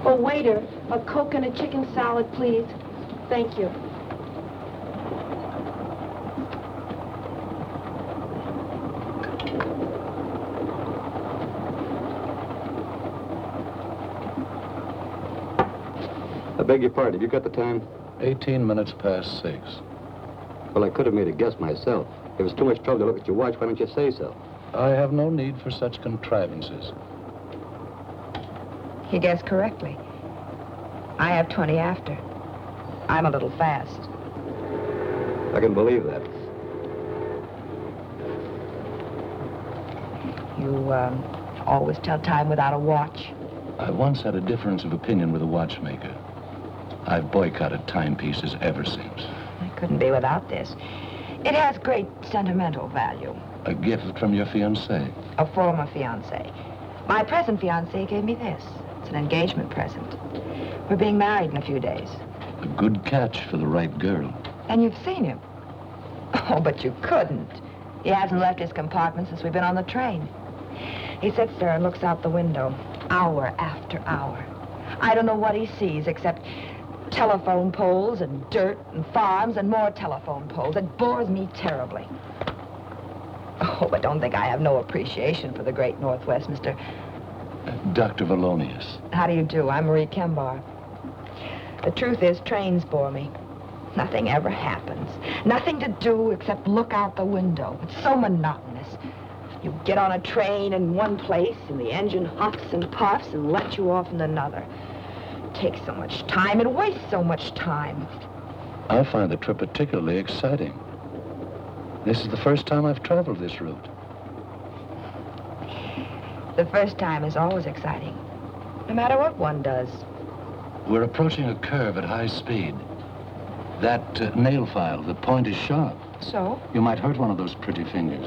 Oh, waiter, a Coke and a chicken salad, please. Thank you. I beg your pardon, have you got the time? 18 minutes past 6. Well, I could have made a guess myself. If it's too much trouble to look at your watch, why don't you say so? I have no need for such contrivances. He guessed correctly. I have 20 after. I'm a little fast. I can believe that. You, always tell time without a watch? I once had a difference of opinion with a watchmaker. I've boycotted timepieces ever since. I couldn't be without this. It has great sentimental value. A gift from your fiancé? A former fiancé. My present fiancé gave me this. It's an engagement present. We're being married in a few days. A good catch for the right girl. And you've seen him. Oh, but you couldn't. He hasn't left his compartment since we've been on the train. He sits there and looks out the window, hour after hour. I don't know what he sees except telephone poles and dirt and farms and more telephone poles. It bores me terribly. Oh, but don't think I have no appreciation for the great Northwest, Mr. Dr. Valonius. How do you do? I'm Marie Kembar. The truth is, trains bore me. Nothing ever happens. Nothing to do except look out the window. It's so monotonous. You get on a train in one place, and the engine huffs and puffs and lets you off in another. It takes so much time. It wastes so much time. I find the trip particularly exciting. This is the first time I've traveled this route. The first time is always exciting, no matter what one does. We're approaching a curve at high speed. That nail file, the point is sharp. So? You might hurt one of those pretty fingers.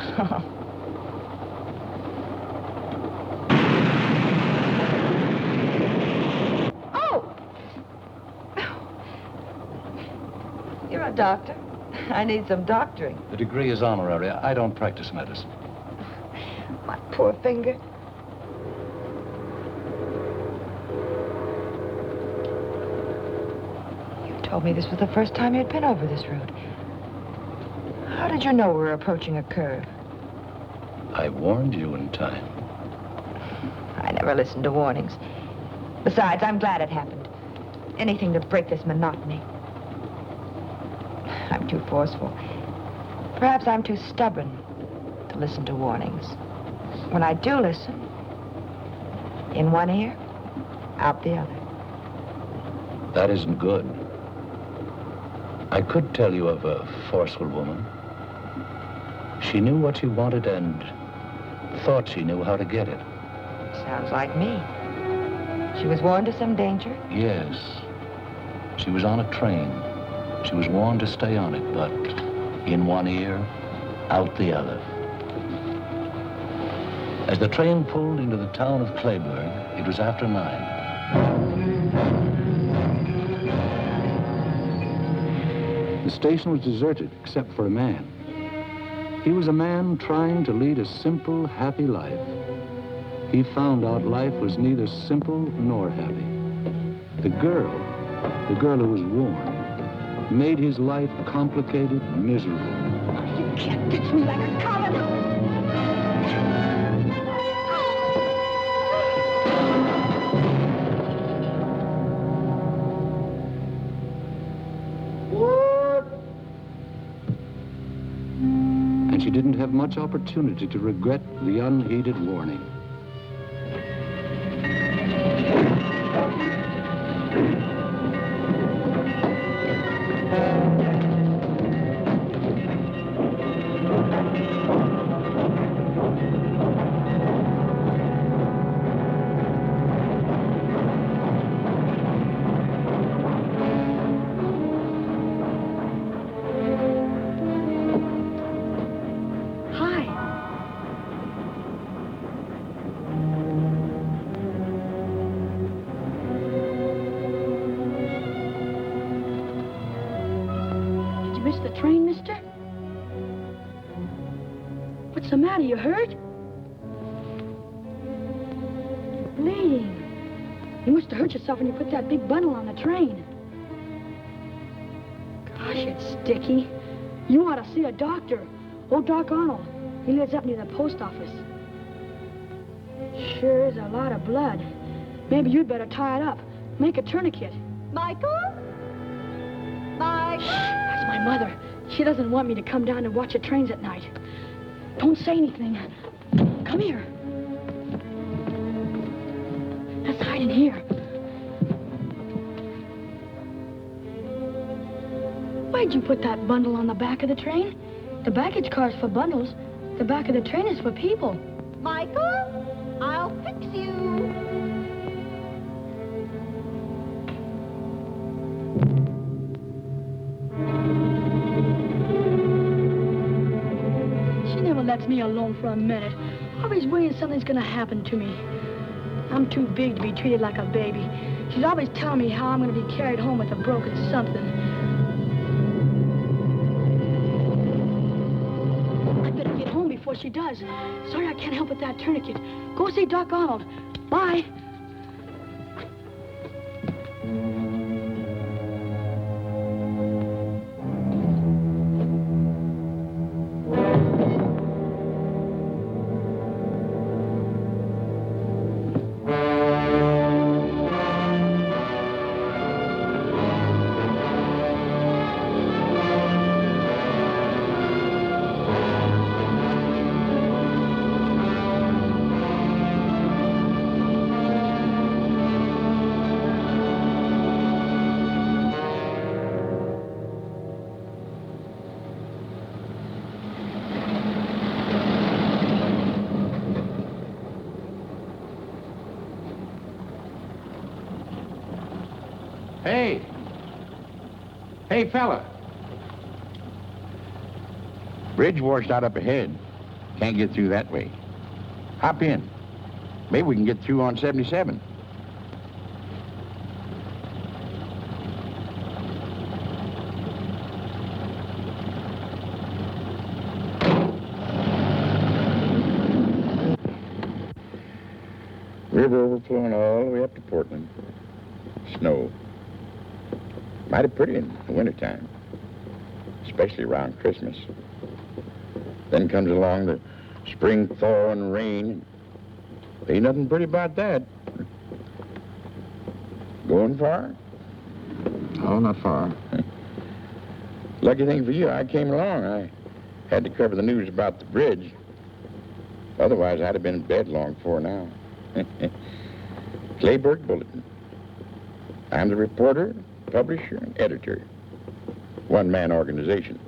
Oh! You're a doctor. I need some doctoring. The degree is honorary. I don't practice medicine. My poor finger. You told me this was the first time you'd been over this route. How did you know we were approaching a curve? I warned you in time. I never listened to warnings. Besides, I'm glad it happened. Anything to break this monotony. I'm too forceful. Perhaps I'm too stubborn to listen to warnings. When I do listen, in one ear, out the other. That isn't good. I could tell you of a forceful woman. She knew what she wanted and thought she knew how to get it. Sounds like me. She was warned of some danger? Yes. She was on a train. She was warned to stay on it, but in one ear, out the other. As the train pulled into the town of Clayburg, it was after 9. The station was deserted, except for a man. He was a man trying to lead a simple, happy life. He found out life was neither simple nor happy. The girl who was warned, made his life complicated, miserable. You can't ditch me like a common. And she didn't have much opportunity to regret the unheeded warning. Train, mister? What's the matter? You hurt? You're bleeding. You must have hurt yourself when you put that big bundle on the train. Gosh, it's sticky. You ought to see a doctor. Old Doc Arnold. He lives up near the post office. Sure is a lot of blood. Maybe you'd better tie it up. Make a tourniquet. Michael? Michael? That's my mother. She doesn't want me to come down and watch the trains at night. Don't say anything. Come here. Let's hide in here. Why'd you put that bundle on the back of the train? The baggage car's for bundles. The back of the train is for people. Michael, I'll fix you. She never lets me alone for a minute. Always worrying something's gonna happen to me. I'm too big to be treated like a baby. She's always telling me how I'm gonna be carried home with a broken something. I better get home before she does. Sorry I can't help with that tourniquet. Go see Doc Arnold. Bye. Hey, fella. Bridge washed out up ahead. Can't get through that way. Hop in. Maybe we can get through on 77. River overflowing all the way up to Portland. Snow. Mighty pretty in the wintertime, especially around Christmas. Then comes along the spring thaw and rain. Ain't nothing pretty about that. Going far? Oh, not far. Lucky thing for you, I came along. I had to cover the news about the bridge. Otherwise, I'd have been in bed long before now. Clayburg Bulletin. I'm the reporter, publisher, and editor. One-man organization.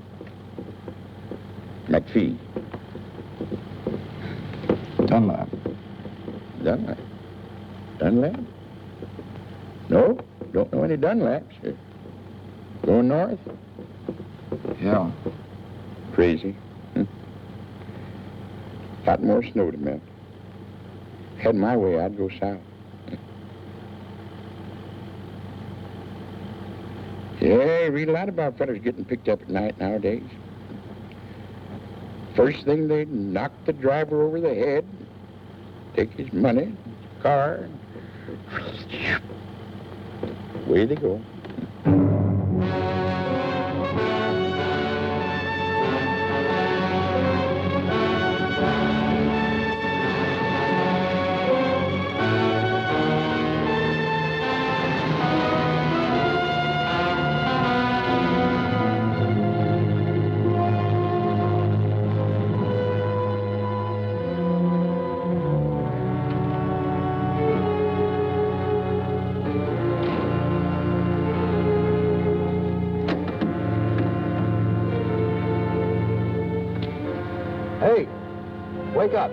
McPhee. Dunlap. Dunlap? Dunlap? No, don't know any Dunlaps. Going north? Yeah. Crazy. Lot more snow to melt. Had my way, I'd go south. Yeah, you read a lot about fellas getting picked up at night nowadays. First thing, they knock the driver over the head, take his money, car, away they go. Hey, wake up.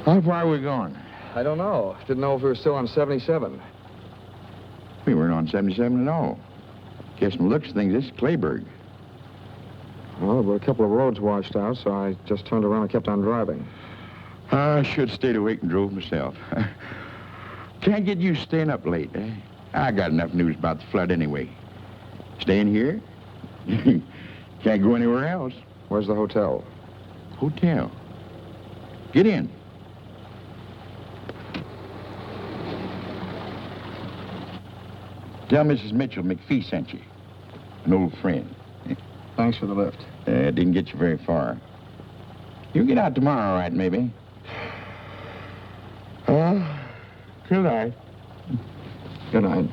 How far are we going? I don't know. Didn't know if we were still on 77. We weren't on 77 at all. Guess from the looks of things, this is Clayburg. Well, there were a couple of roads washed out, so I just turned around and kept on driving. I should have stayed awake and drove myself. Can't get used to staying up late, eh? I got enough news about the flood anyway. Staying here? Can't go anywhere else. Where's the hotel? Hotel. Get in. Tell Mrs. Mitchell McPhee sent you. An old friend. Thanks for the lift. Didn't get you very far. You'll get out tomorrow, all right, maybe? Good night. Good night.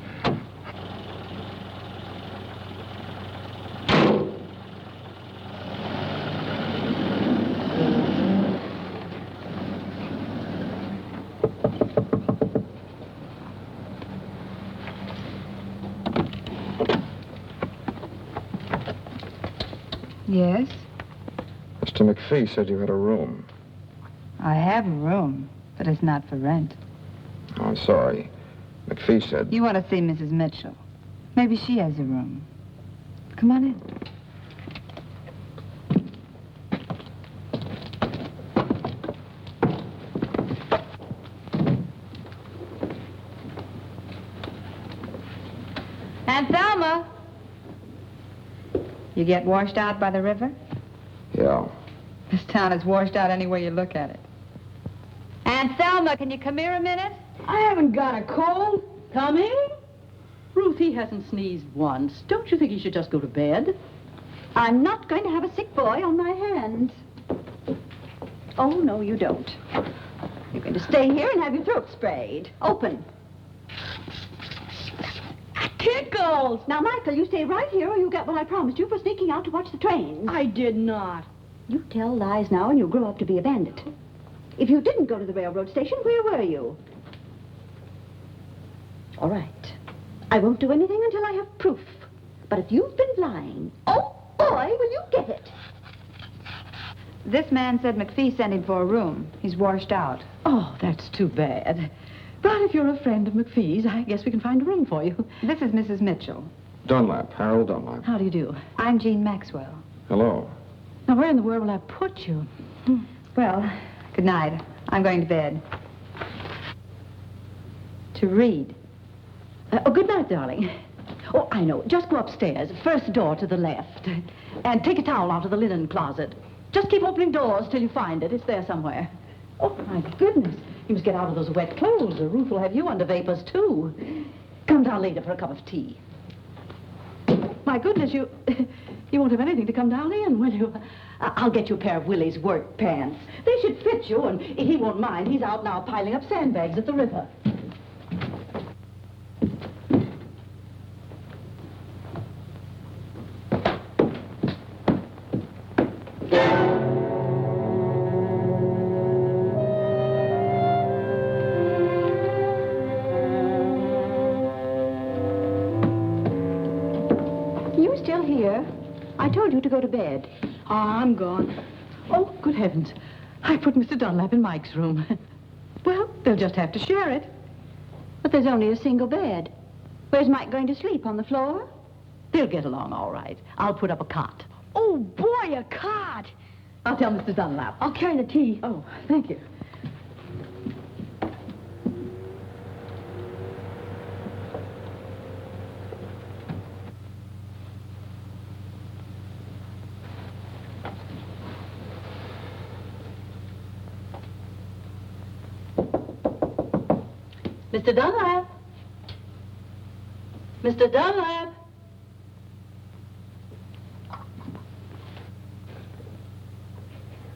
Yes? Mr. McPhee said you had a room. I have a room, but it's not for rent. Oh, I'm sorry. McPhee said... You want to see Mrs. Mitchell. Maybe she has a room. Come on in. Aunt Thelma! You get washed out by the river? Yeah. This town is washed out any way you look at it. Aunt Thelma, can you come here a minute? I haven't got a cold. Coming? Ruth, he hasn't sneezed once. Don't you think he should just go to bed? I'm not going to have a sick boy on my hands. Oh, no, you don't. You're going to stay here and have your throat sprayed. Open. Tickles! Now, Michael, you stay right here or you'll get what I promised you for sneaking out to watch the trains. I did not. You tell lies now and you'll grow up to be a bandit. If you didn't go to the railroad station, where were you? All right. I won't do anything until I have proof. But if you've been lying, oh, boy, will you get it. This man said McPhee sent him for a room. He's washed out. Oh, that's too bad. But if you're a friend of McPhee's, I guess we can find a room for you. This is Mrs. Mitchell. Dunlap, Harold Dunlap. How do you do? I'm Jean Maxwell. Hello. Now, where in the world will I put you? Well, good night. I'm going to bed. To read. Oh, good night, darling. Oh, I know. Just go upstairs, first door to the left, and take a towel out of the linen closet. Just keep opening doors till you find it. It's there somewhere. Oh, my goodness. You must get out of those wet clothes, or Ruth will have you under vapors, too. Come down later for a cup of tea. My goodness, you won't have anything to come down in, will you? I'll get you a pair of Willie's work pants. They should fit you, and he won't mind. He's out now piling up sandbags at the river. I told you to go to bed. Oh, I'm gone. Oh, good heavens. I put Mr. Dunlap in Mike's room. Well, they'll just have to share it. But there's only a single bed. Where's Mike going to sleep, on the floor? They'll get along all right. I'll put up a cot. Oh, boy, a cot. I'll tell Mr. Dunlap. I'll carry the tea. Oh, thank you. Mr. Dunlap? Mr. Dunlap?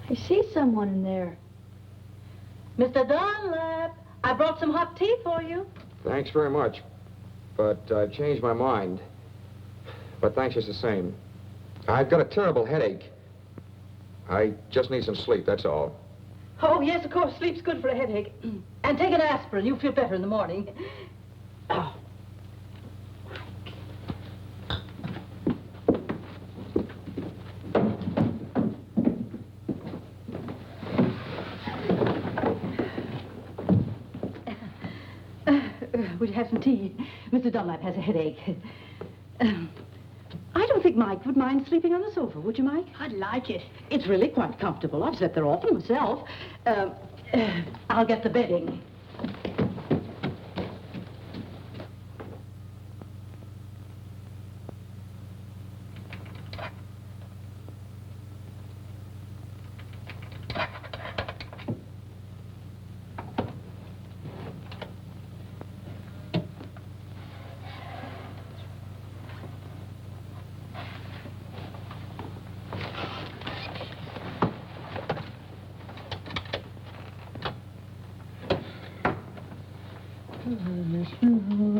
I see someone in there. Mr. Dunlap, I brought some hot tea for you. Thanks very much. But I've changed my mind. But thanks just the same. I've got a terrible headache. I just need some sleep, that's all. Oh, yes, of course. Sleep's good for a headache. And take an aspirin. You'll feel better in the morning. Oh. Would you have some tea? Mr. Dunlap has a headache. I don't think Mike would mind sleeping on the sofa, would you, Mike? I'd like it. It's really quite comfortable. I've slept there often myself. I'll get the bedding.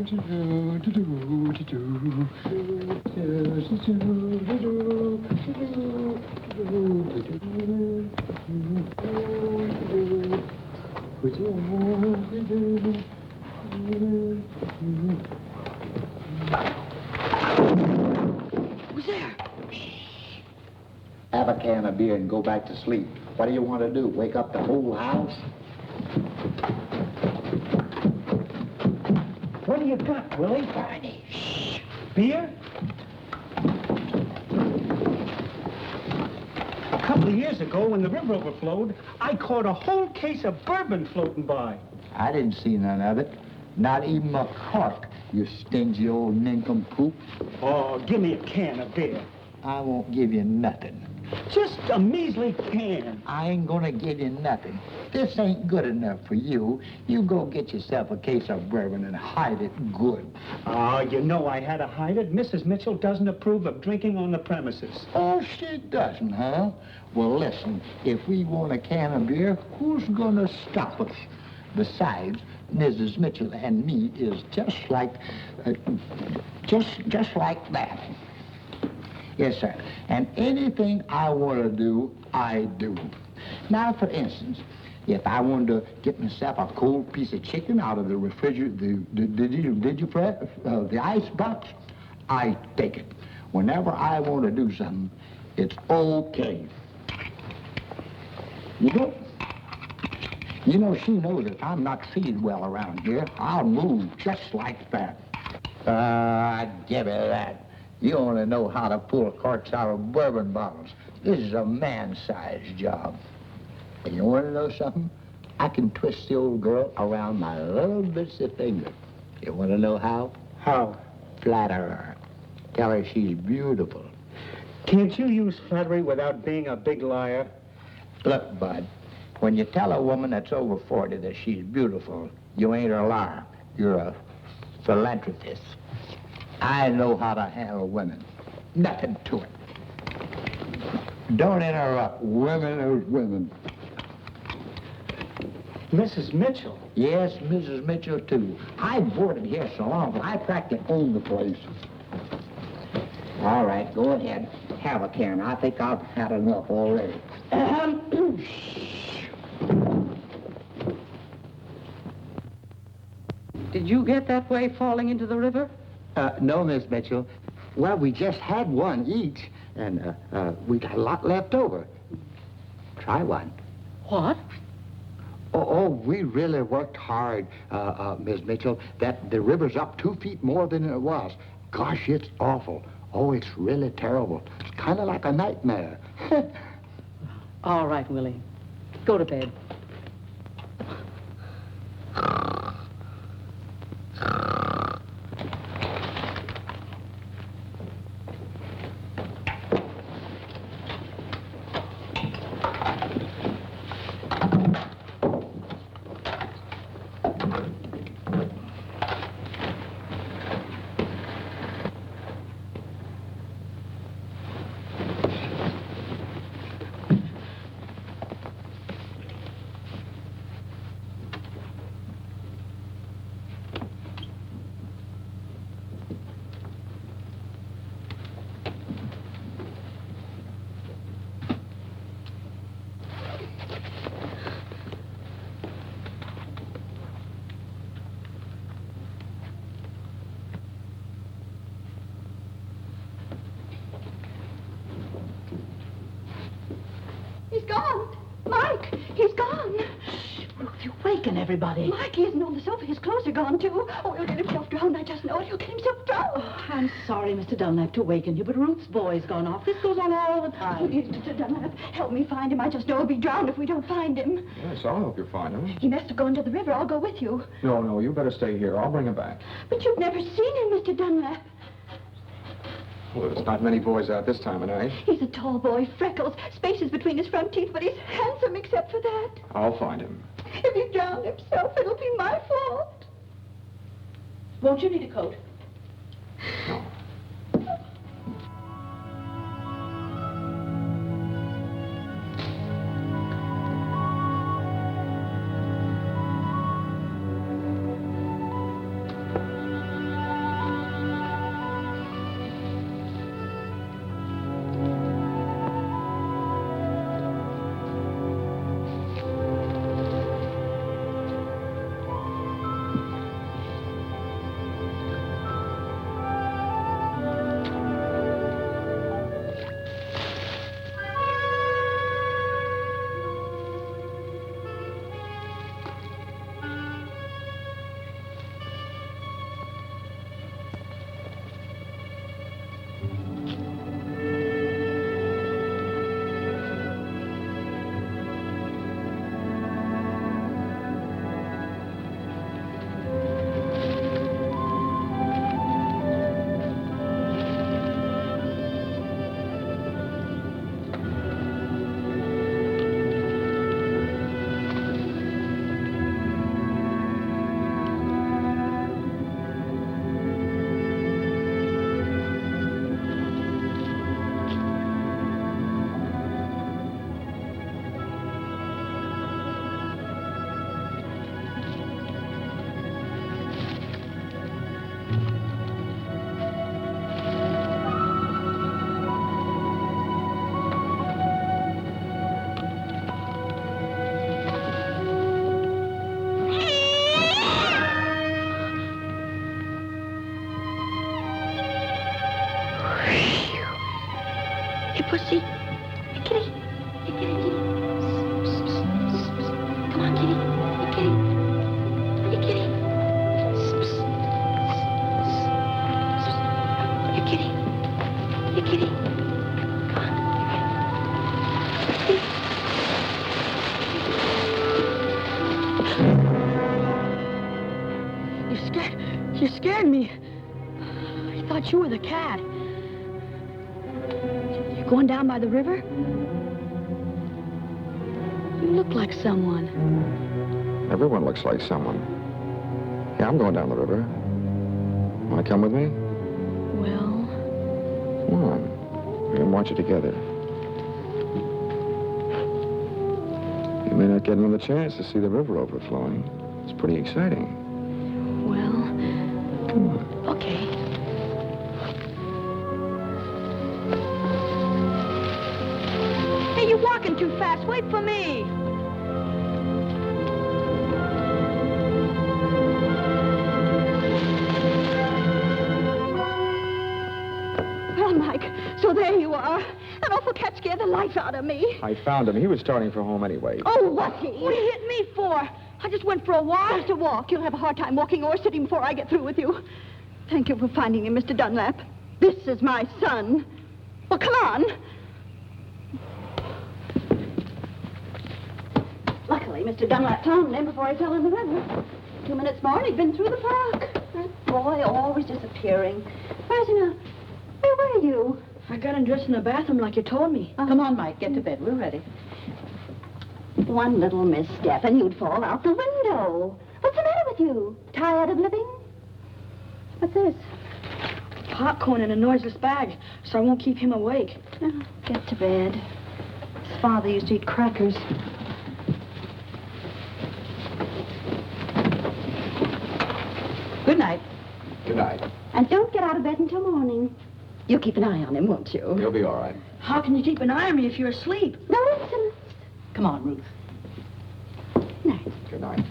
Who's there? Have a can of beer and go back to sleep. What do you want to do? Wake up the whole house? What do you got, Willie? Barney. Shh. Beer? A couple of years ago, when the river overflowed, I caught a whole case of bourbon floating by. I didn't see none of it. Not even a cork, you stingy old nincompoop. Oh, give me a can of beer. I won't give you nothing. Just a measly can. I ain't gonna give you nothing. This ain't good enough for you. You go get yourself a case of bourbon and hide it good. Oh, you know I had to hide it. Mrs. Mitchell doesn't approve of drinking on the premises. Oh, she doesn't, huh? Well, listen, if we want a can of beer, who's gonna stop us? Besides, Mrs. Mitchell and me is just like that. Yes, sir. And anything I want to do, I do. Now, for instance, if I wanted to get myself a cold piece of chicken out of the refrigerator, the ice box, I take it. Whenever I want to do something, it's okay. You know, she knows if I'm not treated well around here, I'll move just like that. Give it that. You only know how to pull corks out of bourbon bottles. This is a man-sized job. And you want to know something? I can twist the old girl around my little bitsy finger. You want to know how? How? Flatter her. Tell her she's beautiful. Can't you use flattery without being a big liar? Look, Bud, when you tell a woman that's over 40 that she's beautiful, you ain't a liar. You're a philanthropist. I know how to handle women. Nothing to it. Don't interrupt. Women are women. Mrs. Mitchell? Yes, Mrs. Mitchell, too. I boarded here so long that I practically own the place. All right, go ahead. Have a can. I think I've had enough already. Did you get that way falling into the river? No, Miss Mitchell. Well, we just had one each, and we got a lot left over. Try one. What? Oh, we really worked hard, Miss Mitchell. The river's up 2 feet more than it was. Gosh, it's awful. Oh, it's really terrible. It's kind of like a nightmare. All right, Willie. Go to bed. He's gone. Mike, he's gone. Shh, Ruth, you're waking everybody. Mike, he isn't on the sofa. His clothes are gone, too. Oh, he'll get himself drowned. I just know it. He'll get himself drowned. Oh, I'm sorry, Mr. Dunlap, to waken you, but Ruth's boy's gone off. This goes on all the time. Please, Mr. Dunlap, help me find him. I just know he'll be drowned if we don't find him. Yes, I'll help you find him. He must have gone to the river. I'll go with you. No, you better stay here. I'll bring him back. But you've never seen him, Mr. Dunlap. Well, there's not many boys out this time of night. He's a tall boy, freckles, spaces between his front teeth, but he's handsome except for that. I'll find him. If he drowned himself, it'll be my fault. Won't you need a coat? No. pussy. Hey, kitty. Hey, kitty, kitty. Psst, psst, psst, psst. Come on, kitty. Hey, kitty. Hey, kitty. Psst, psst, psst, psst. Hey, kitty. Hey, kitty. Come on. You scared me. I thought you were the cat. You going down by the river? You look like someone. Everyone looks like someone. Yeah, I'm going down the river. Want to come with me? Well... Come on. We can watch it together. You may not get another chance to see the river overflowing. It's pretty exciting. Well... Come on. Okay. Hey, you're walking too fast. Wait for me. Well, Mike, so there you are. That awful cat scared the life out of me. I found him. He was starting for home anyway. Oh, was he? What do you hit me for? I just went for a walk. Just a walk. You'll have a hard time walking or sitting before I get through with you. Thank you for finding him, Mr. Dunlap. This is my son. Well, come on. Luckily, Mr. Dunlap found him before he fell in the river. 2 minutes more and he'd been through the park. That boy always disappearing. Where's he now? Where were you? I got undressed in the bathroom like you told me. Come on, Mike, get to bed. We're ready. One little misstep and you'd fall out the window. What's the matter with you? Tired of living? What's this? Popcorn in a noiseless bag, so I won't keep him awake. Oh, get to bed. His father used to eat crackers. Good night. Good night. And don't get out of bed until morning. You'll keep an eye on him, won't you? You'll be all right. How can you keep an eye on me if you're asleep? No, listen. Come on, Ruth. Night. Good night.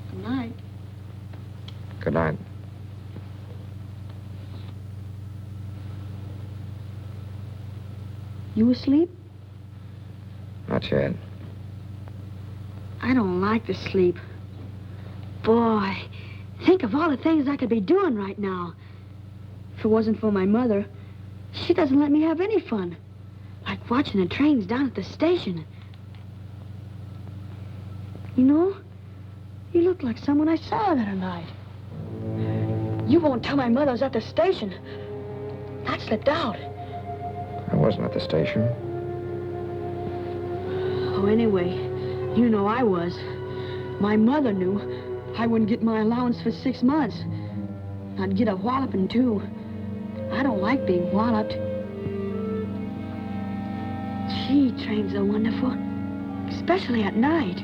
Good night. Good night. You asleep? Not yet. I don't like to sleep. Boy, think of all the things I could be doing right now. If it wasn't for my mother, she doesn't let me have any fun. Like watching the trains down at the station. You know, you look like someone I saw the other night. You won't tell my mother I was at the station. That slipped out. I wasn't at the station. Oh, anyway, you know I was. My mother knew I wouldn't get my allowance for 6 months. I'd get a walloping, too. I don't like being walloped. Gee, trains are wonderful, especially at night.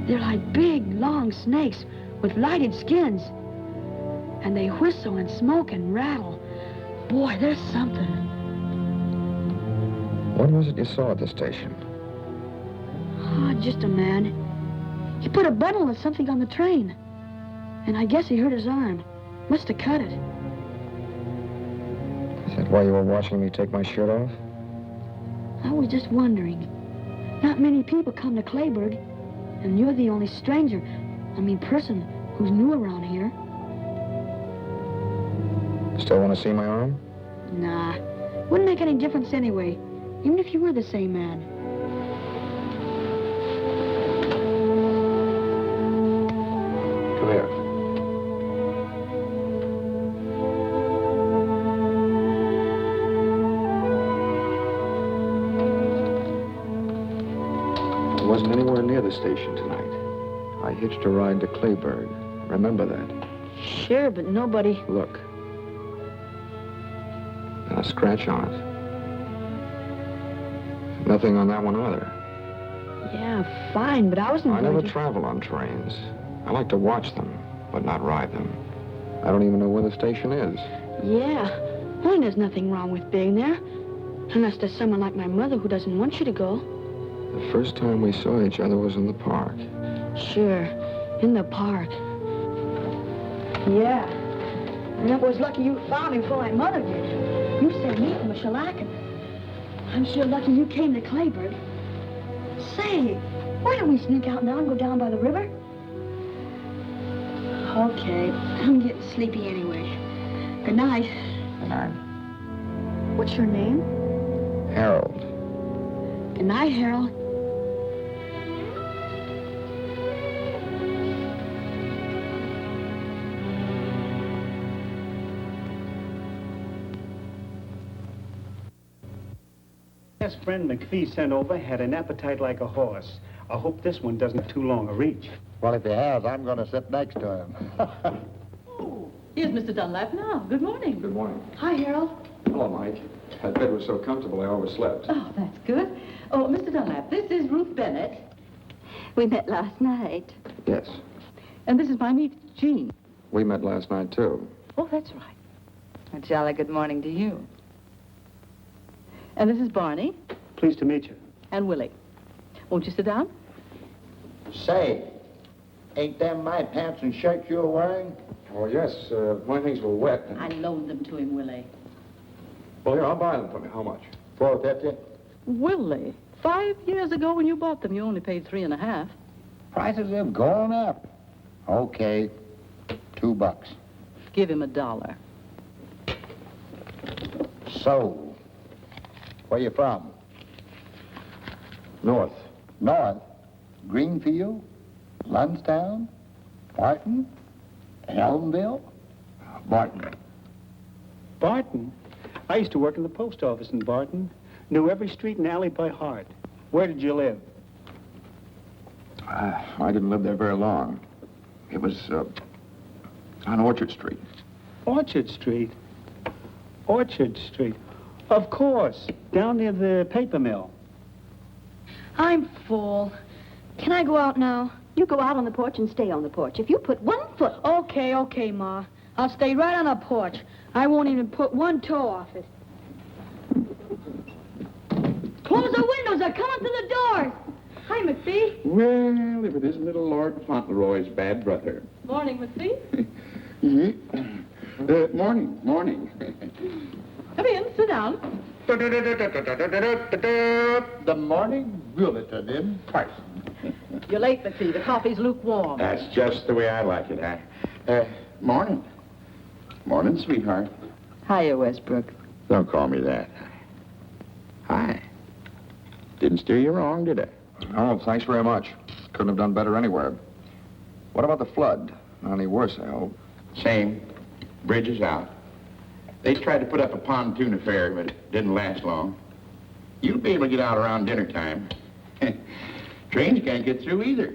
They're like big, long snakes with lighted skins. And they whistle and smoke and rattle. Boy, there's something. What was it you saw at the station? Oh, just a man. He put a bundle of something on the train. And I guess he hurt his arm. Must have cut it. Is that why you were watching me take my shirt off? I was just wondering. Not many people come to Clayburg. And you're the only stranger, person who's new around here. Still want to see my arm? Nah. Wouldn't make any difference anyway. Even if you were the same man. Come here. I wasn't anywhere near the station tonight. I hitched a ride to Clayburg. Remember that? Sure, but nobody... Look. Now scratch on it. Nothing on that one either. Yeah, fine, but I wasn't I going never to... travel on trains. I like to watch them, but not ride them. I don't even know where the station is. Yeah, well, there's nothing wrong with being there. Unless there's someone like my mother who doesn't want you to go. The first time we saw each other was in the park. Sure, in the park. Yeah, and it was lucky you found me before my mother did. You saved me from a shellacking. I'm sure lucky you came to Clayburg. Say, why don't we sneak out now and go down by the river? Okay, I'm getting sleepy anyway. Good night. Good night. What's your name? Harold. Good night, Harold. Best friend McPhee sent over had an appetite like a horse. I hope this one doesn't have too long a reach. Well, if he has, I'm going to sit next to him. Oh, here's Mr. Dunlap now. Good morning. Good morning. Hi, Harold. Hello, Mike. That bed was so comfortable I overslept. Oh, that's good. Oh, Mr. Dunlap, this is Ruth Bennett. We met last night. Yes. And this is my niece, Jean. We met last night, too. Oh, that's right. A jolly good morning to you. And this is Barney Pleased to meet you. and Willie. Won't you sit down? Say, ain't them my pants and shirt you're wearing? Oh, yes. My things were wet. I loaned them to him, Willie. Well, here, I'll buy them for me. How much? $4.50. Willie, 5 years ago when you bought them, you only paid $3.50. Prices have gone up. Okay, $2. Give him $1. So, where you from? North. North? Greenfield? Lundstown? Barton? Elmville? Barton. Barton? I used to work in the post office in Barton. Knew every street and alley by heart. Where did you live? I didn't live there very long. It was on Orchard Street. Orchard Street. Orchard Street. Of course, down near the paper mill. I'm full. Can I go out now? You go out on the porch and stay on the porch. If you put one foot... Okay, Ma. I'll stay right on the porch. I won't even put one toe off it. Close the windows. They're coming through the doors. Hi, McPhee. Well, if it isn't little Lord Fauntleroy's bad brother. Morning, McPhee. Morning. Come in, sit down. The morning bulletin in person. You're late, McPhee. The coffee's lukewarm. That's just the way I like it, huh? Morning. Morning, sweetheart. Hiya, Westbrook. Don't call me that. Hi. Didn't steer you wrong, did I? Oh, thanks very much. Couldn't have done better anywhere. What about the flood? Not any worse, I hope. Same. Bridge is out. They tried to put up a pontoon affair, but it didn't last long. You'll be able to get out around dinner time. Trains can't get through either.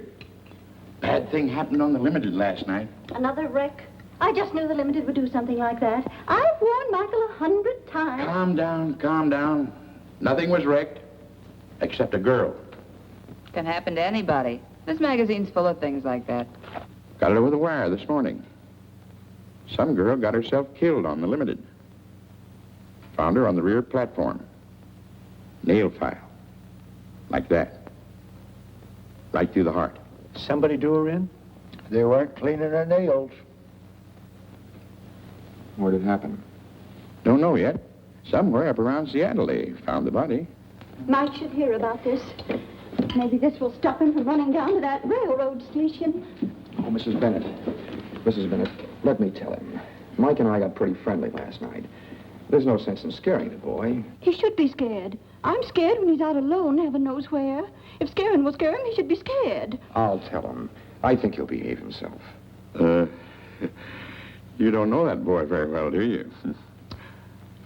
Bad thing happened on the Limited last night. Another wreck? I just knew the Limited would do something like that. I've warned Michael 100 times. Calm down. Nothing was wrecked, except a girl. Can happen to anybody. This magazine's full of things like that. Got it over the wire this morning. Some girl got herself killed on the Limited. Found her on the rear platform. Nail file. Like that. Right through the heart. Somebody do her in? They weren't cleaning their nails. Where did it happen? Don't know yet. Somewhere up around Seattle they found the body. Mike should hear about this. Maybe this will stop him from running down to that railroad station. Oh, Mrs. Bennett. Mrs. Bennett, let me tell him. Mike and I got pretty friendly last night. There's no sense in scaring the boy. He should be scared. I'm scared when he's out alone, heaven knows where. If scaring will scare him, he should be scared. I'll tell him. I think he'll behave himself. You don't know that boy very well, do you?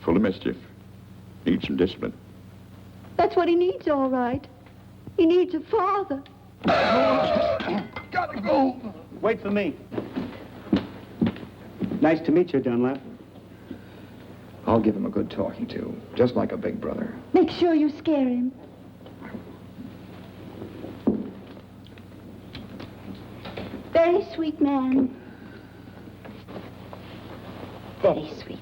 Full of mischief. Needs some discipline. That's what he needs, all right. He needs a father. Gotta go. Wait for me. Nice to meet you, Dunlap. I'll give him a good talking to, just like a big brother. Make sure you scare him. Very sweet man. Very sweet.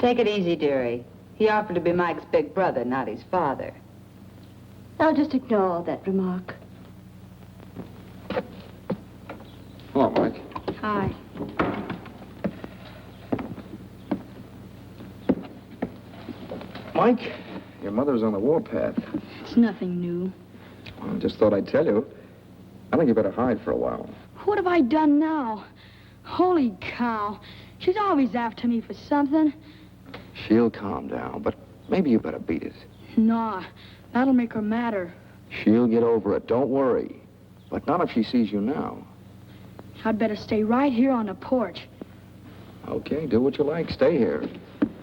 Take it easy, dearie. He offered to be Mike's big brother, not his father. I'll just ignore that remark. Hello, Mike. Hi. Mike, your mother's on the warpath. It's nothing new. Well, I just thought I'd tell you. I think you better hide for a while. What have I done now? Holy cow. She's always after me for something. She'll calm down, but maybe you better beat it. Nah, that'll make her madder. She'll get over it, don't worry. But not if she sees you now. I'd better stay right here on the porch. Okay, do what you like. Stay here.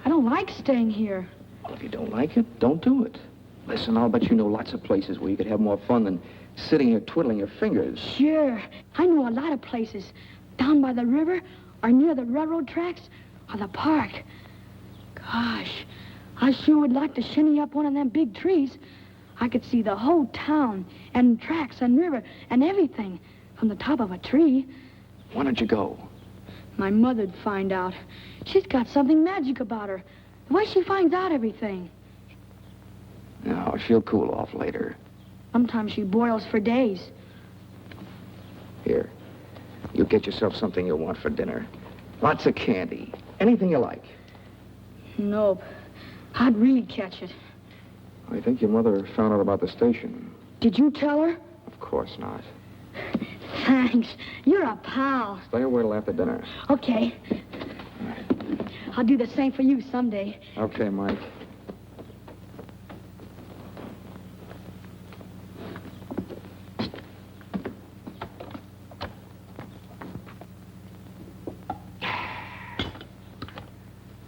I don't like staying here. Well, if you don't like it, don't do it. Listen, I'll bet you know lots of places where you could have more fun than sitting here twiddling your fingers. Sure. I know a lot of places. Down by the river, or near the railroad tracks, or the park. Gosh, I sure would like to shinny up one of them big trees. I could see the whole town, and tracks, and river, and everything from the top of a tree. Why don't you go? My mother'd find out. She's got something magic about her. The way she finds out everything. No, she'll cool off later. Sometimes she boils for days. Here, you get yourself something you want for dinner. Lots of candy. Anything you like. Nope. I'd really catch it. I think your mother found out about the station. Did you tell her? Of course not. Thanks. You're a pal. Stay away till after dinner. Okay. I'll do the same for you someday. Okay, Mike.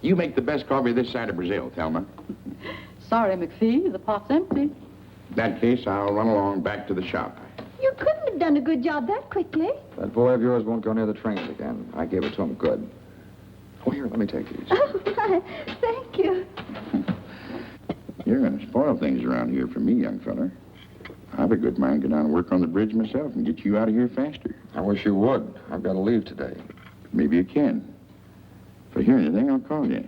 You make the best coffee this side of Brazil, Thelma. Sorry, McPhee, the pot's empty. In that case, I'll run along back to the shop. You couldn't have done a good job that quickly. That boy of yours won't go near the trains again. I gave it to him good. Oh, here, let me take these. Oh, my, thank you. You're going to spoil things around here for me, young feller. I've a good mind to go down and work on the bridge myself and get you out of here faster. I wish you would. I've got to leave today. Maybe you can. If I hear anything, I'll call you.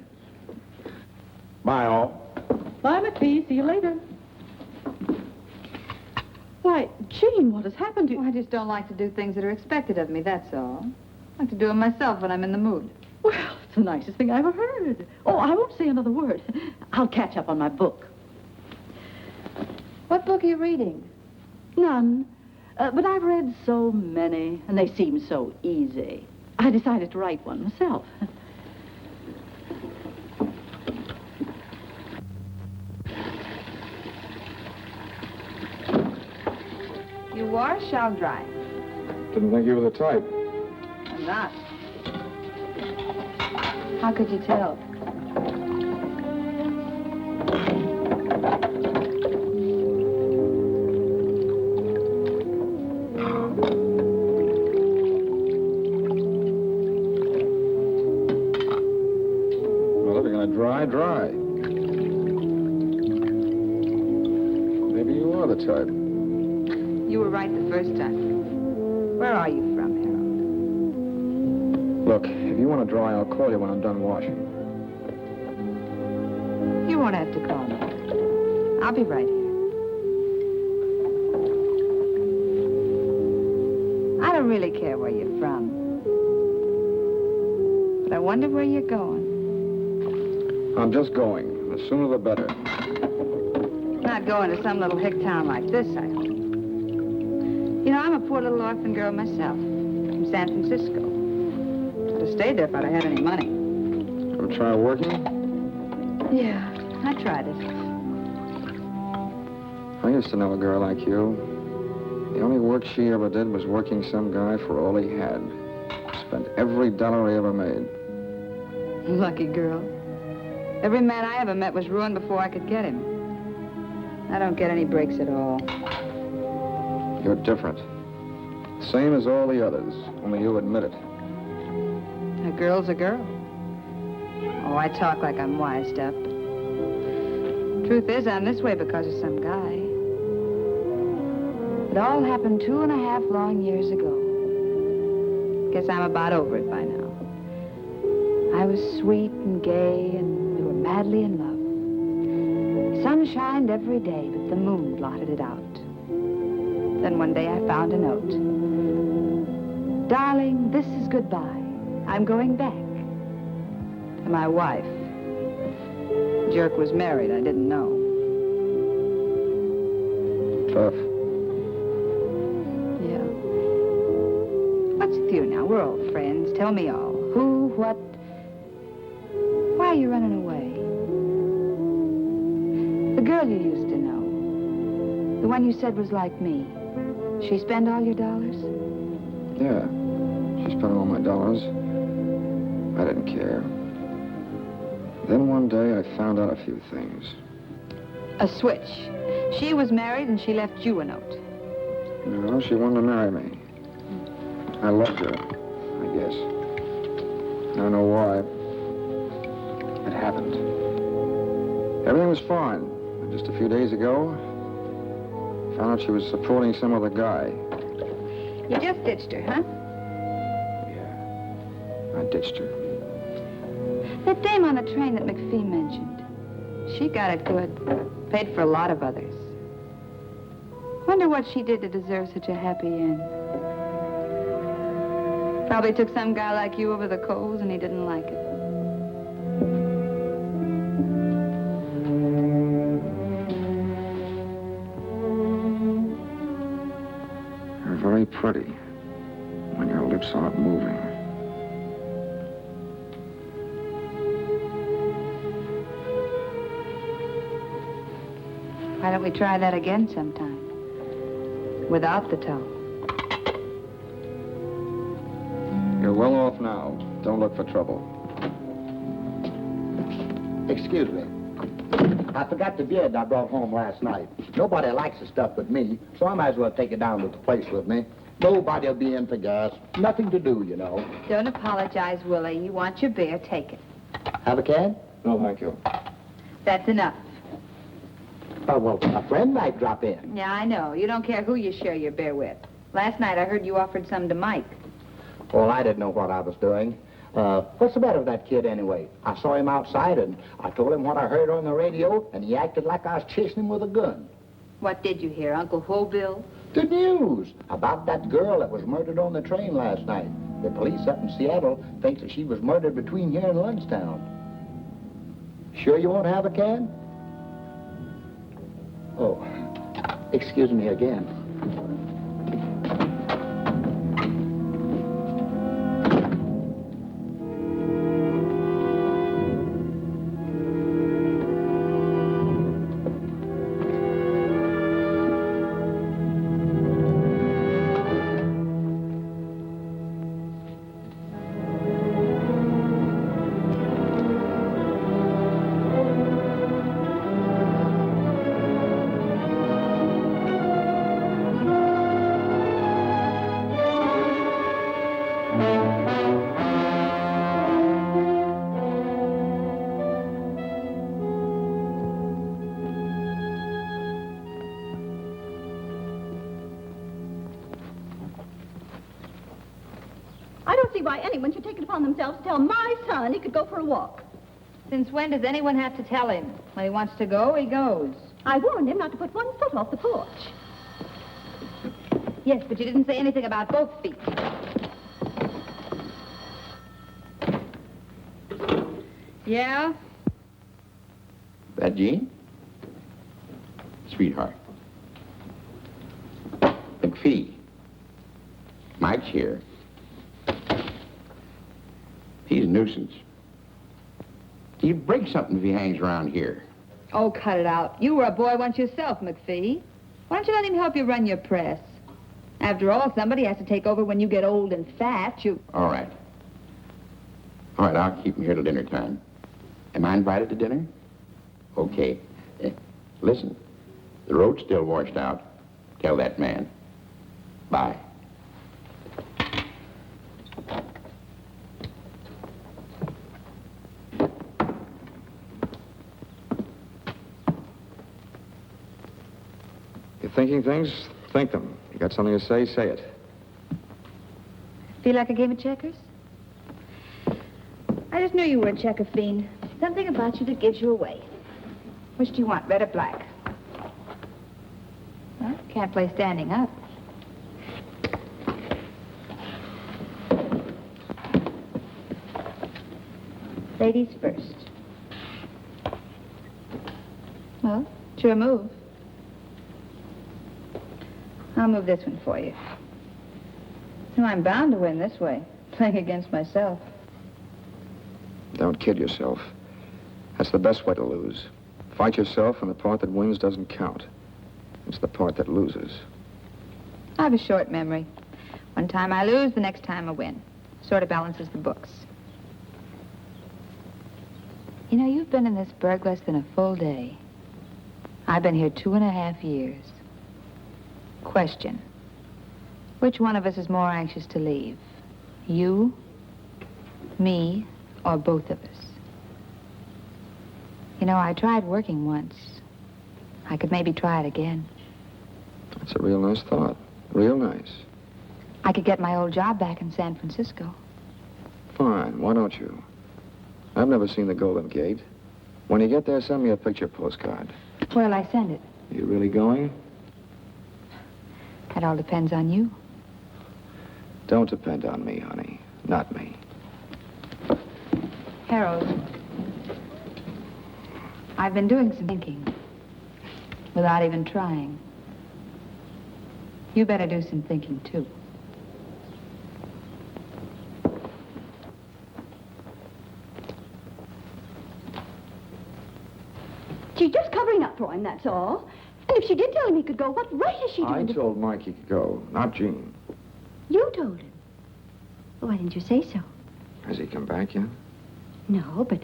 Bye, all. Bye, McPhee. See you later. Why, Jean, what has happened to you? I just don't like to do things that are expected of me, that's all. I like to do them myself when I'm in the mood. Well, it's the nicest thing I ever heard. Oh, I won't say another word. I'll catch up on my book. What book are you reading? None. But I've read so many, and they seem so easy. I decided to write one myself. You wash, I'll dry. Didn't think you were the type. I'm not. How could you tell? Well, if you're going to dry. Maybe you are the type. You were right the first time. Where are you from, Harold? Look, if you want to dry, I'll call you when I'm done washing. You won't have to call me. I'll be right here. I don't really care where you're from. But I wonder where you're going. I'm just going. The sooner the better. Not going to some little hick town like this, I hope. You know, I'm a poor little orphan girl myself, from San Francisco. I'd have stayed there if I'd have had any money. Ever try working? Yeah, I tried it. I used to know a girl like you. The only work she ever did was working some guy for all he had. Spent every dollar he ever made. Lucky girl. Every man I ever met was ruined before I could get him. I don't get any breaks at all. You're different. Same as all the others, only you admit it. A girl's a girl. Oh, I talk like I'm wised up. Truth is, I'm this way because of some guy. It all happened 2.5 long years ago. Guess I'm about over it by now. I was sweet and gay, and we were madly in love. The sun shined every day, but the moon blotted it out. Then one day I found a note. Darling, this is goodbye. I'm going back. To my wife. The jerk was married. I didn't know. Tough. Yeah. What's with you now? We're old friends. Tell me all. Who, what? Why are you running away? The girl you used to know. The one you said was like me. She spend all your dollars? Yeah. She spent all my dollars. I didn't care. Then one day I found out a few things. A switch. She was married and she left you a note. No, she wanted to marry me. I loved her, I guess. I don't know why. It happened. Everything was fine. And just a few days ago, I found out she was supporting some other guy. You just ditched her, huh? Yeah. I ditched her. That dame on the train that McPhee mentioned. She got it good. Paid for a lot of others. Wonder what she did to deserve such a happy end. Probably took some guy like you over the coals and he didn't like it. You're very pretty when your lips aren't moving. Why don't we try that again sometime? Without the toe. You're well off now. Don't look for trouble. Excuse me. I forgot the beard I brought home last night. Nobody likes the stuff but me, so I might as well take it down to the place with me. Nobody'll be in for gas. Nothing to do, you know. Don't apologize, Willie. You want your beer, take it. Have a can? No, thank you. That's enough. Oh, well, a friend might drop in. Yeah, I know. You don't care who you share your beer with. Last night I heard you offered some to Mike. Well, I didn't know what I was doing. What's the matter with that kid anyway? I saw him outside and I told him what I heard on the radio and he acted like I was chasing him with a gun. What did you hear, Uncle Hobill? The news about that girl that was murdered on the train last night. The police up in Seattle think that she was murdered between here and Lundstown. Sure you won't have a can? Oh, excuse me again. I don't see why anyone should take it upon themselves to tell my son he could go for a walk. Since when does anyone have to tell him? When he wants to go, he goes. I warned him not to put one foot off the porch. Yes, but you didn't say anything about both feet. Yeah? That Jean? Sweetheart. McPhee. Mike's here. He's a nuisance. He'd break something if he hangs around here. Oh, cut it out. You were a boy once yourself, McPhee. Why don't you let him help you run your press? After all, somebody has to take over when you get old and fat. All right. All right, I'll keep him here till dinner time. Am I invited to dinner? Okay. Listen, the road's still washed out. Tell that man. Bye. You're thinking things? Think them. You got something to say, say it. Feel like a game of checkers? I just knew you were a checker fiend. Something about you that gives you away. Which do you want, red or black? Well, can't play standing up. Ladies first. Well, it's your move. I'll move this one for you. No, I'm bound to win this way, playing against myself. Don't kid yourself. That's the best way to lose. Fight yourself, and the part that wins doesn't count. It's the part that loses. I have a short memory. One time I lose, the next time I win. Sort of balances the books. You know, you've been in this burg less than a full day. I've been here 2.5 years. Question. Which one of us is more anxious to leave? You, me, or both of us? You know, I tried working once. I could maybe try it again. That's a real nice thought. Real nice. I could get my old job back in San Francisco. Fine, why don't you? I've never seen the Golden Gate. When you get there, send me a picture postcard. Where'll I send it? You really going? That all depends on you. Don't depend on me, honey. Not me. Harold, I've been doing some thinking without even trying. You better do some thinking, too. She's just covering up for him, that's all. And if she did tell him he could go, what right is she I doing? told Mike he could go, not Jean. You told him. Well, why didn't you say so? Has he come back yet? No, but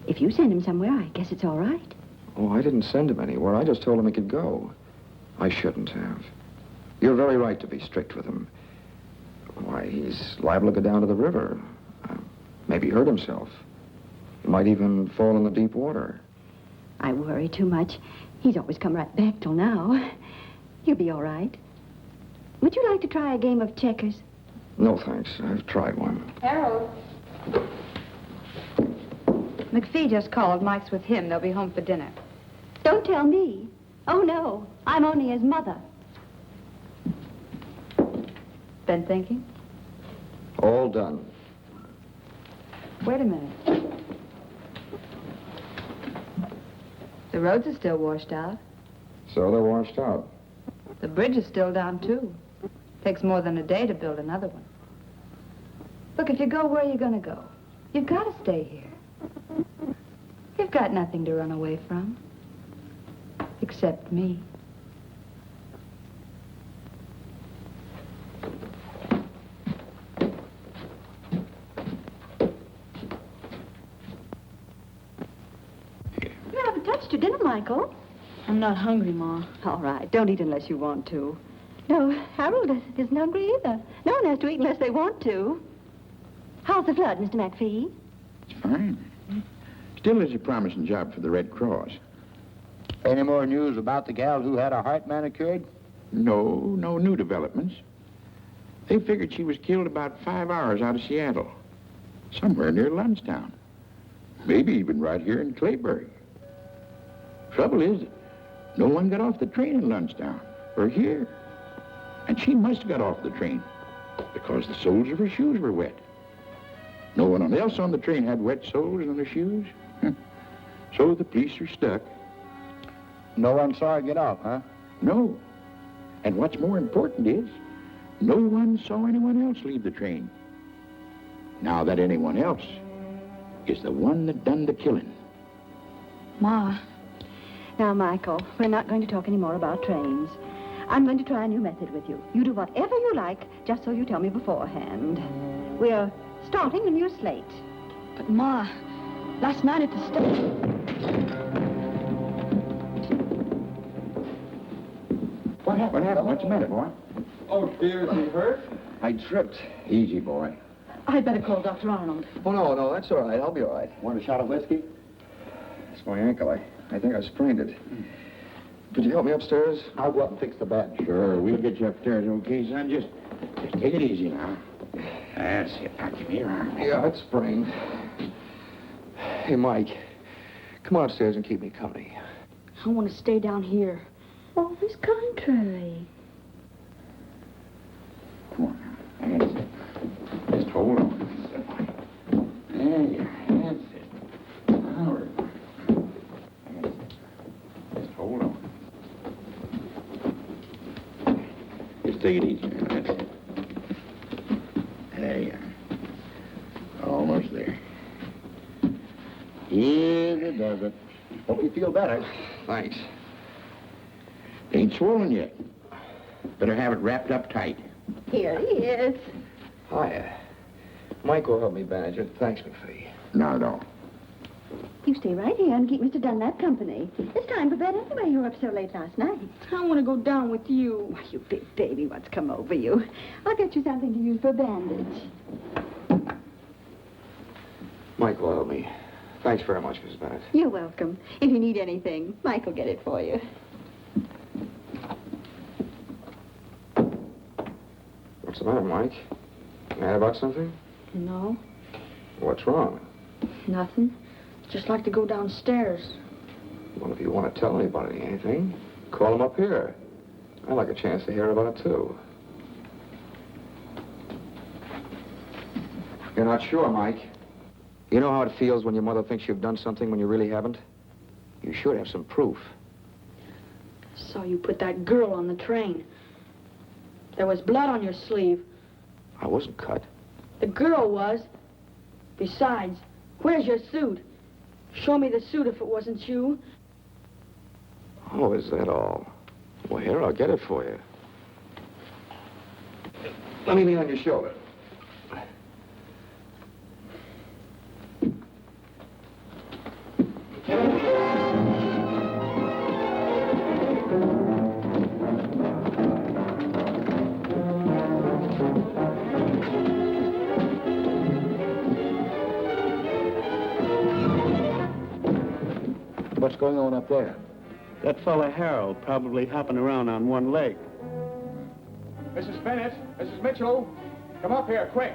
if you send him somewhere, I guess it's all right. Oh, I didn't send him anywhere. I just told him he could go. I shouldn't have. You're very right to be strict with him. Why, he's liable to go down to the river. Maybe hurt himself. He might even fall in the deep water. I worry too much. He's always come right back till now. He'll be all right. Would you like to try a game of checkers? No, thanks. I've tried one. Harold. McPhee just called. Mike's with him. They'll be home for dinner. Don't tell me. Oh, no. I'm only his mother. Been thinking? All done. Wait a minute. The roads are still washed out. So they're washed out. The bridge is still down, too. Takes more than a day to build another one. Look, if you go, where are you going to go? You've got to stay here. You've got nothing to run away from. Except me. You haven't touched your dinner, Michael. I'm not hungry, Ma. All right, don't eat unless you want to. No, Harold isn't hungry either. No one has to eat unless they want to. How's the flood, Mr. McPhee? It's fine. Still is a promising job for the Red Cross. Any more news about the gal who had her heart manicured? No new developments. They figured she was killed about 5 hours out of Seattle. Somewhere near Lundstown. Maybe even right here in Clayburg. Trouble is, no one got off the train in Lundstown, or here. And she must have got off the train, because the soles of her shoes were wet. No one else on the train had wet soles on their shoes. So the police are stuck. No one saw her get off, huh? No. And what's more important is, no one saw anyone else leave the train. Now that anyone else is the one that done the killing. Ma. Now, Michael, we're not going to talk any more about trains. I'm going to try a new method with you. You do whatever you like, just so you tell me beforehand. We're starting a new slate. But, Ma, last night at the station... What happened? What's the matter, boy? Oh, dear, is he hurt? I tripped. Easy, boy. I'd better call Dr. Arnold. Oh, no, that's all right. I'll be all right. Want a shot of whiskey? It's my ankle. I think I sprained it. Could you help me upstairs? I'll go up and fix the bed. Sure, we'll get you upstairs, okay, son? Just take it easy now. That's it. Now, give me your arm. Yeah, it's sprained. Hey, Mike, come on upstairs and keep me company. I want to stay down here. Always contrary. Come on now. That's it. Just hold on. There you are. That's it. Now we're going. That's it. Just hold on. Just take it easy. That's it. There you are. Almost there. Easy does it. Hope you feel better. Thanks. Ain't swollen yet. Better have it wrapped up tight. Here he is. Hiya. Mike will help me bandage it. Thanks, McPhee. Not at all. You stay right here and keep Mr. Dunlap company. It's time for bed anyway. You were up so late last night. I want to go down with you. Why, you big baby, what's come over you? I'll get you something to use for a bandage. Mike will help me. Thanks very much, Mrs. Bennett. You're welcome. If you need anything, Mike will get it for you. What's the matter, Mike? Mad about something? No, What's wrong? nothing. Just like to go downstairs. Well, if you want to tell anybody anything, call him up here. I'd like a chance to hear about it, too. You're not sure, Mike? You know how it feels when your mother thinks you've done something when you really haven't? You should have some proof. Saw you put that girl on the train. There was blood on your sleeve. I wasn't cut. The girl was. Besides, where's your suit? Show me the suit if it wasn't you. Oh, is that all? Well, here, I'll get it for you. Let me lean on your shoulder. What's going on up there? That fella Harold probably hopping around on one leg. Mrs. Bennett, Mrs. Mitchell, come up here, quick.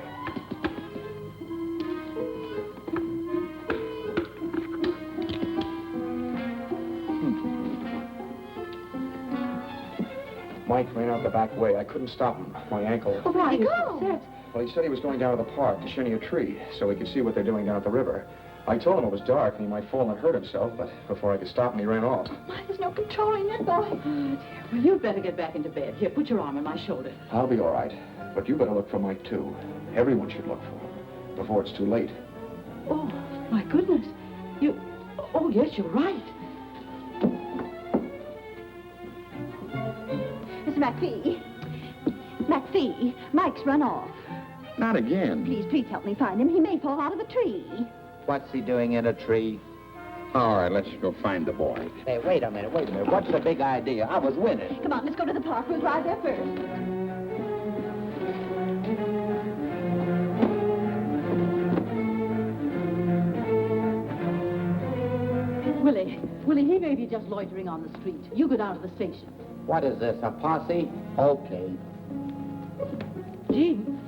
Mike ran out the back way. I couldn't stop him. My ankle. Oh, where'd he go? Well, he said he was going down to the park to shinny a tree so he could see what they're doing down at the river. I told him it was dark and he might fall and hurt himself, but before I could stop him, he ran off. Why, there's no controlling that boy. Oh, dear. Well, you'd better get back into bed. Here, put your arm on my shoulder. I'll be all right, but you better look for Mike, too. Everyone should look for him before it's too late. Oh, my goodness. You... Oh, yes, you're right. Mr. McPhee. McPhee, Mike's run off. Not again. Please help me find him. He may fall out of a tree. What's he doing in a tree? All right, let's go find the boy. Hey, wait a minute. What's the big idea? I was winning. Come on, let's go to the park. We'll drive there first. Willie, he may be just loitering on the street. You go down to the station. What is this, a posse? Okay. Jean,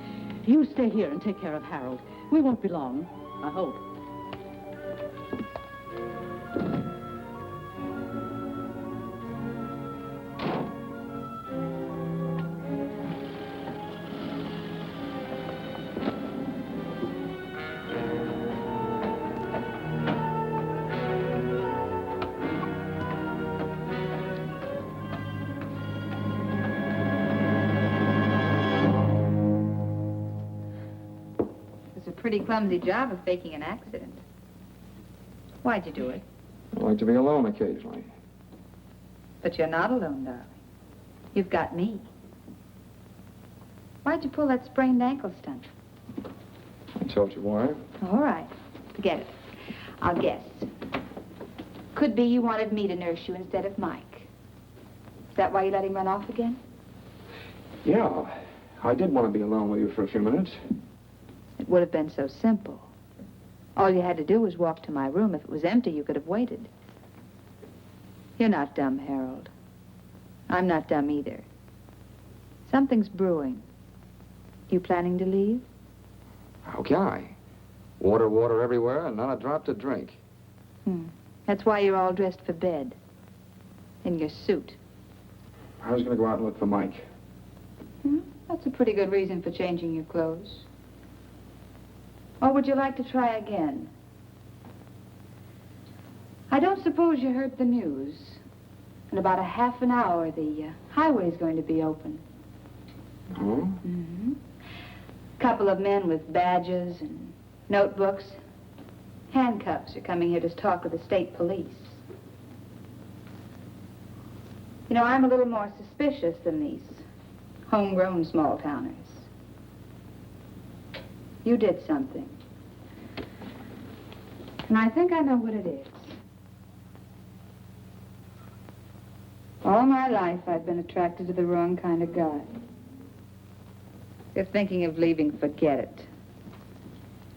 you stay here and take care of Harold. We won't be long, I hope. Pretty clumsy job of faking an accident. Why'd you do it? I like to be alone occasionally. But you're not alone, darling. You've got me. Why'd you pull that sprained ankle stunt? I told you why. All right. Forget it. I'll guess. Could be you wanted me to nurse you instead of Mike. Is that why you let him run off again? Yeah, I did want to be alone with you for a few minutes. It would have been so simple. All you had to do was walk to my room. If it was empty, you could have waited. You're not dumb, Harold. I'm not dumb either. Something's brewing. You planning to leave? How can I? Water everywhere and not a drop to drink. That's why you're all dressed for bed. In your suit. I was going to go out and look for Mike. That's a pretty good reason for changing your clothes. Or would you like to try again? I don't suppose you heard the news. In about a half an hour, the highway's going to be open. Oh? Couple of men with badges and notebooks, handcuffs are coming here to talk with the state police. You know, I'm a little more suspicious than these homegrown small-towners. You did something. And I think I know what it is. All my life, I've been attracted to the wrong kind of guy. If you're thinking of leaving, forget it.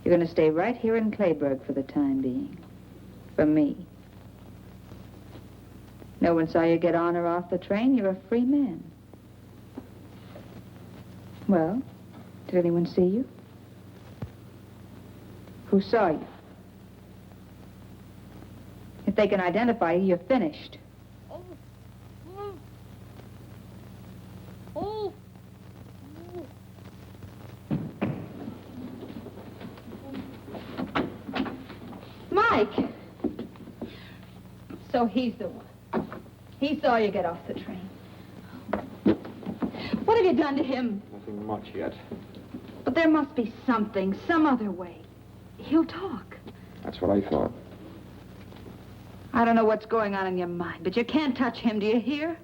You're going to stay right here in Clayburg for the time being. For me. No one saw you get on or off the train. You're a free man. Well, did anyone see you? Who saw you? If they can identify you, you're finished. Mike! So he's the one. He saw you get off the train. What have you done to him? Nothing much yet. But there must be something, some other way. He'll talk. That's what I thought. I don't know what's going on in your mind, but you can't touch him, do you hear?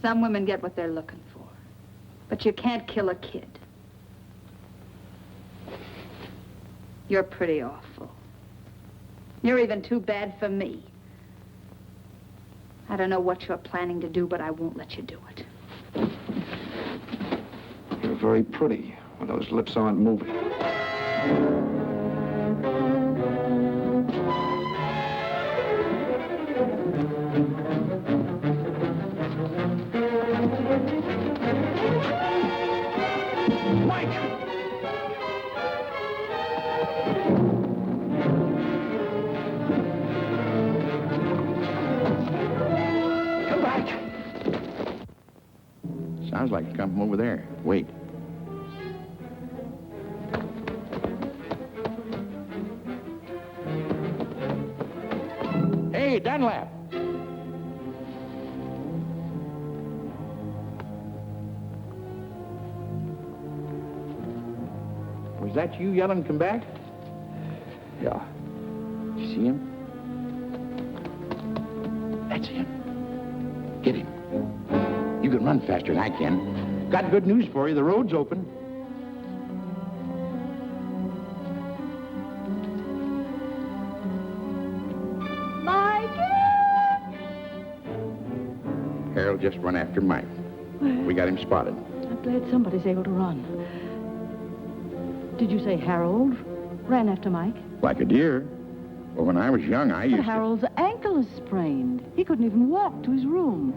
Some women get what they're looking for, but you can't kill a kid. You're pretty awful. You're even too bad for me. I don't know what you're planning to do, but I won't let you do it. You're very pretty when those lips aren't moving. Sounds like it's come from over there. Wait. Hey, Dunlap! Was that you yelling, come back? Yeah. You see him? That's him. Get him. You can run faster than I can. Got good news for you. The road's open. Harold just run after Mike. We got him spotted. I'm glad somebody's able to run. Did you say Harold ran after Mike? Like a deer. Well, when I was young, I used But Harold's ankle is sprained. He couldn't even walk to his room.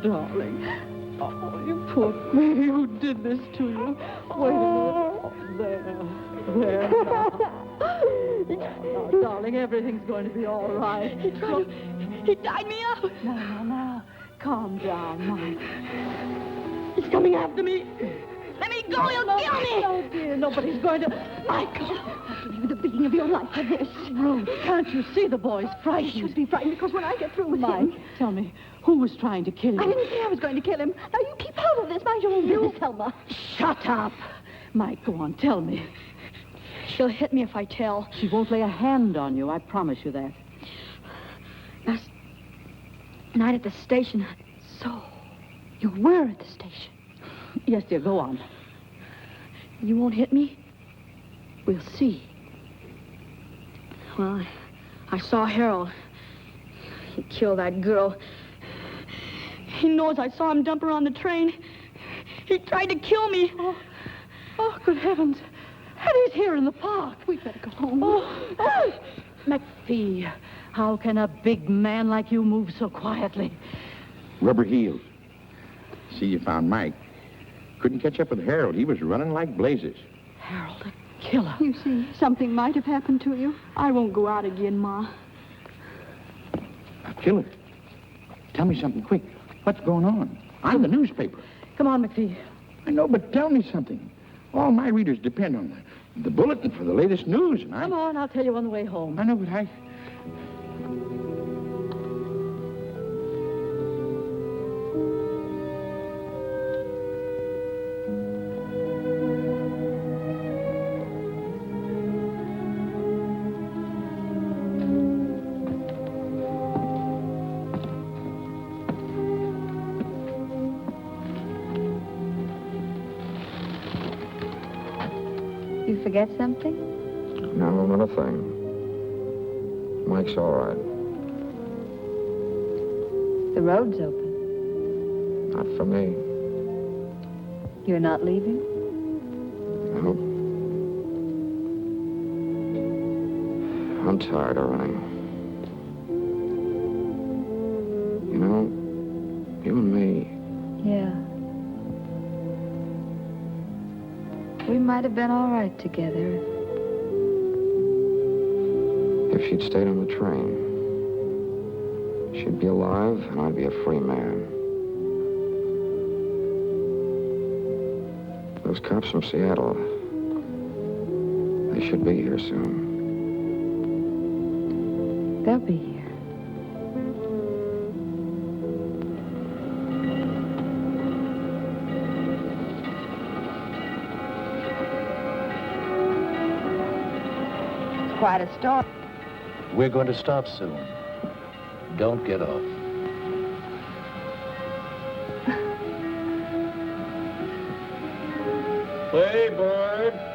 Darling. Oh, you poor baby. Who did this to you? Wait a minute. Oh, there. Now, darling, everything's going to be all right. He tied me up. Now. Calm down, Mike. He's coming after me. Let me go. He'll kill me. Oh, dear. Nobody's going to... Michael, I'll give you the beating of your life for this. Ruth, can't you see the boy's frightened? He should be frightened because when I get through with Mike, him... tell me, who was trying to kill you? I didn't say I was going to kill him. Now, you keep hold of this. Mind your own business, Thelma. Shut up. Mike, go on, tell me. She'll hit me if I tell. She won't lay a hand on you, I promise you that. Last night at the station. So, you were at the station. Yes, dear, go on. You won't hit me? We'll see. Well, I saw Harold. He killed that girl. He knows I saw him dump her on the train. He tried to kill me. Oh, good heavens. Eddie's here in the park. We'd better go home. Oh, McPhee, how can a big man like you move so quietly? Rubber heels. See, you found Mike. Couldn't catch up with Harold. He was running like blazes. Harold, a killer. You see, something might have happened to you. I won't go out again, Ma. A killer? Tell me something quick. What's going on? I'm the newspaper. Come on, McPhee. I know, but tell me something. All my readers depend on the bulletin for the latest news, and Come on, I'll tell you on the way home. I know, but You forget something? No, not a thing. Mike's all right. The road's open. Not for me. You're not leaving? No. I'm tired of running. You know, you and me, Yeah. We might have been all right together. if she'd stayed on the train, she'd be alive and I'd be a free man. Those cops from Seattle, they should be here soon. They'll be here. It's quite a story. We're going to stop soon. Don't get off. Playboy.